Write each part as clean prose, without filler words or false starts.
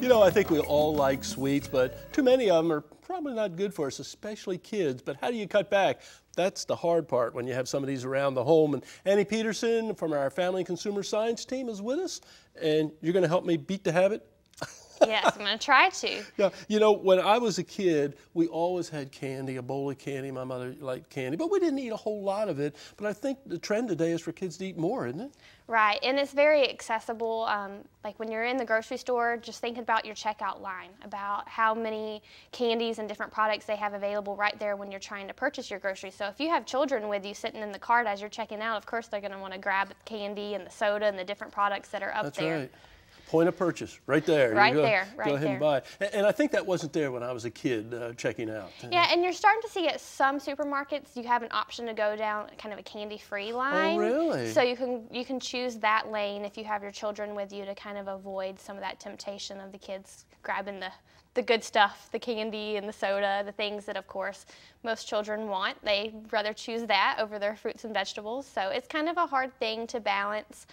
know, I think we all like sweets, but too many of them are probably not good for us, especially kids. But how do you cut back? That's the hard part when you have some of these around the home. And Annie Peterson from our Family and Consumer Science team is with us, and you're going to help me beat the habit? Yes, I'm going to try to. Yeah, you know, when I was a kid, we always had candy, a bowl of candy. My mother liked candy, but we didn't eat a whole lot of it. But I think the trend today is for kids to eat more, isn't it? Right, and it's very accessible. Like when you're in the grocery store, just think about your checkout line, about how many candies and different products they have available right there when you're trying to purchase your groceries. So if you have children with you sitting in the cart as you're checking out, of course they're going to want to grab the candy and the soda and the different products that are up there. That's right. Point of purchase, right there. Right go, there, Go ahead and buy. And I think that wasn't there when I was a kid checking out. Yeah, and you're starting to see at some supermarkets you have an option to go down kind of a candy-free line. Oh, really? So you can choose that lane if you have your children with you to kind of avoid some of that temptation of the kids grabbing the good stuff, the candy and the soda, the things that, of course, most children want. They rather choose that over their fruits and vegetables. So it's kind of a hard thing to balance.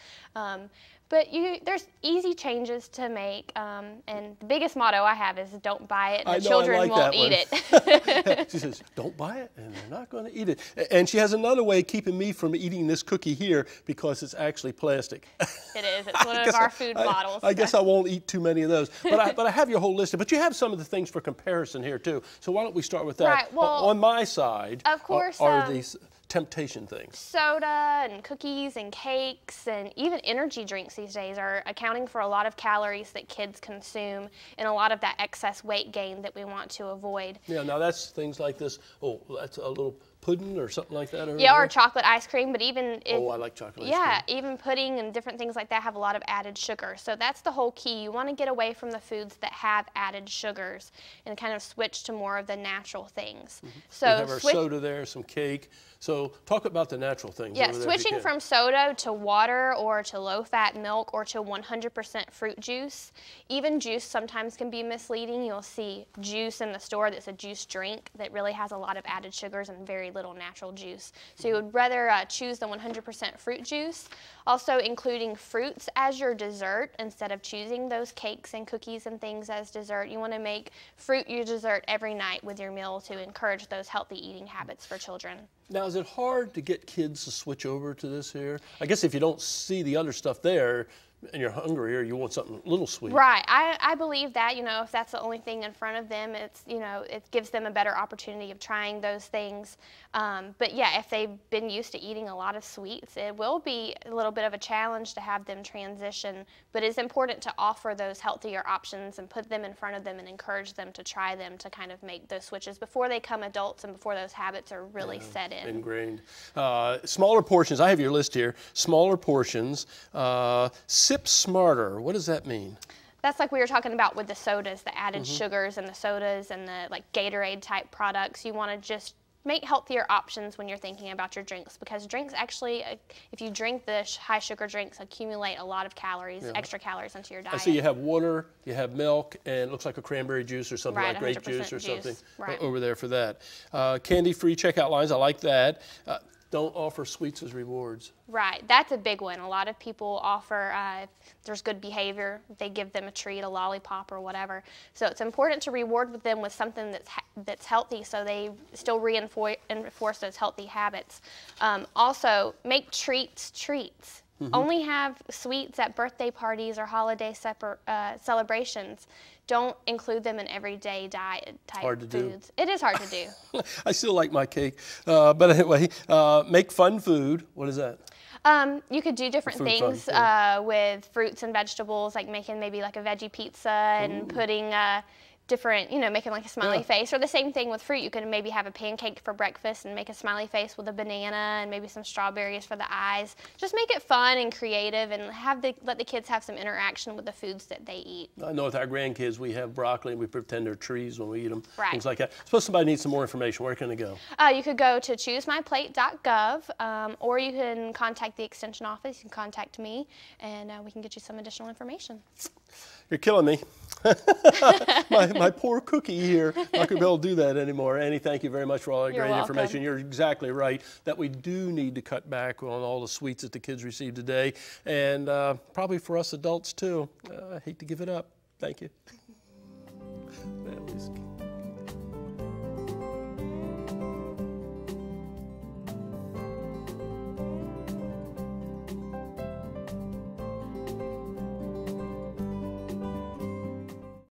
But there's easy changes to make, and the biggest motto I have is don't buy it, and the children won't eat it. She says, don't buy it, and they're not going to eat it. And she has another way of keeping me from eating this cookie here because it's actually plastic. It is. It's one of our food bottles. I guess I won't eat too many of those. But I have your whole list. But you have some of the things for comparison here, too. So why don't we start with that? Right, well, on my side of course, are these temptation things. Soda and cookies and cakes and even energy drinks these days are accounting for a lot of calories that kids consume and a lot of that excess weight gain that we want to avoid. Yeah, now that's things like this. Oh, that's a little pudding or something like that? Yeah, or chocolate ice cream, but even I like chocolate ice cream. Yeah, even pudding and different things like that have a lot of added sugar. So that's the whole key. You want to get away from the foods that have added sugars and kind of switch to more of the natural things. Mm-hmm. So we have our soda there, some cake. So talk about the natural things. Yeah, switching from soda to water or to low-fat milk or to 100% fruit juice. Even juice sometimes can be misleading. You'll see juice in the store that's a juice drink that really has a lot of added sugars and very little natural juice. So you would rather choose the 100% fruit juice. Also including fruits as your dessert instead of choosing those cakes and cookies and things as dessert. You want to make fruit your dessert every night with your meal to encourage those healthy eating habits for children. Now, is it hard to get kids to switch over to this here? I guess if you don't see the other stuff there and you're hungry or you want something a little sweet. Right. I believe that, you know, if that's the only thing in front of them, it's, you know, it gives them a better opportunity of trying those things. But yeah, if they've been used to eating a lot of sweets, it will be a little bit of a challenge to have them transition. But it's important to offer those healthier options and put them in front of them and encourage them to try them to kind of make those switches before they become adults and before those habits are really set in. Ingrained. Smaller portions. I have your list here. Smaller portions. Sip smarter. What does that mean? That's like we were talking about with the sodas, the added sugars and the sodas and the like Gatorade type products. You want to just make healthier options when you're thinking about your drinks, because drinks actually, if you drink the high sugar drinks, accumulate a lot of calories, extra calories into your diet. I see you have water, you have milk, and it looks like a cranberry juice or something, like grape juice or something over there for that. Candy-free checkout lines, I like that. Don't offer sweets as rewards. Right, that's a big one. A lot of people offer, if there's good behavior, they give them a treat, a lollipop or whatever. So it's important to reward with them with something that's healthy so they still reinforce those healthy habits. Also, make treats treats. Only have sweets at birthday parties or holiday celebrations. Don't include them in everyday diet type foods. It is hard to do. I still like my cake. But anyway, make fun food. What is that? You could do different things with fruits and vegetables, like making maybe like a veggie pizza and putting different, you know, making like a smiley face. Or the same thing with fruit. You could maybe have a pancake for breakfast and make a smiley face with a banana and maybe some strawberries for the eyes. Just make it fun and creative and let the kids have some interaction with the foods that they eat. I know with our grandkids, we have broccoli and we pretend they're trees when we eat them, things like that. Suppose somebody needs some more information. Where can they go? You could go to choosemyplate.gov or you can contact the Extension office. You can contact me and we can get you some additional information. You're killing me. my poor cookie here. Not going to be able to do that anymore. Annie, thank you very much for all that great information. You're exactly right that we do need to cut back on all the sweets that the kids receive today, and probably for us adults too. I hate to give it up. Thank you. Well,